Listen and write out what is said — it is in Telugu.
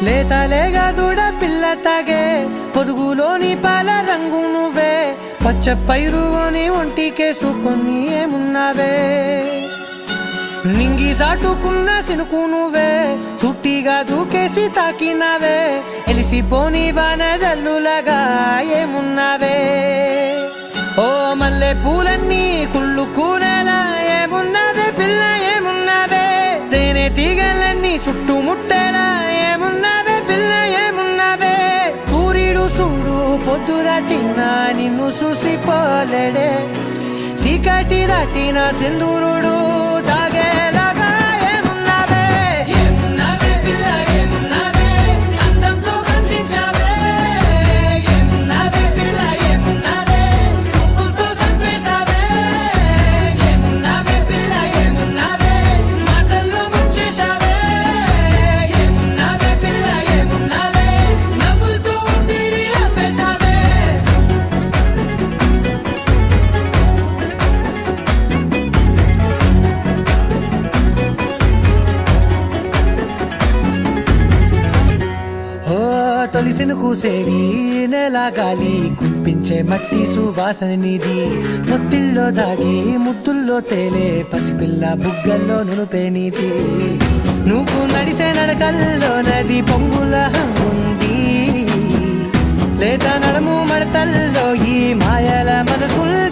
లేతలేగా దూడ పిల్ల తాగే పొదుగులోని పాల రంగు నువ్వే పచ్చ పైరుని ఒంటికేసుకొని ఏమున్నావే నింగి సాటుకున్న సినుకు నువ్వే చుట్టిగా దూకేసి తాకినావే ఎలిసిపోని వాన జల్లులగా ఏమున్నావే ఓ మల్లె పూలన్నీ కుళ్ళు కూనేలా ఏమున్నావే పిల్ల ఏమున్నావే తేనె తీగలన్నీ చుట్టుముట్టేలా ఏమున్నావే పిల్ల ఏమున్నావే సూర్యుడు చూడు పొద్దురాటిన నిన్ను చూసిపోలేడే చీకటి దాటిన సింధూరుడు తాగేలాగా ఏమున్నావే ఏమున్నావే పిల్ల ఏమున్నావే అందంతో కనిపించావే ఏమున్నావే పిల్ల ఏమున్నావే సుక్కుతో చంపేశావే ఏమున్నావే పిల్ల ఏమున్నావే మాటల్లో ముంచేశావే ఏమున్నావే పిల్ల ఏమున్నావే నవ్వులతో ఊపిరి ఆపేశావే తొలిసిన కూసేవి నెల గాలి కుప్పించే మట్టి సువాసన నీది ముత్తిల్లో దాగి ముత్తుల్లో తేలే పసిపిల్ల బుగ్గల్లో నునుపే నీది నువ్వు నడిసే నడకల్లో నది పొంగుల ఉంది లేదా నడుము మడతల్లో ఈ మాయల మనసుల్లో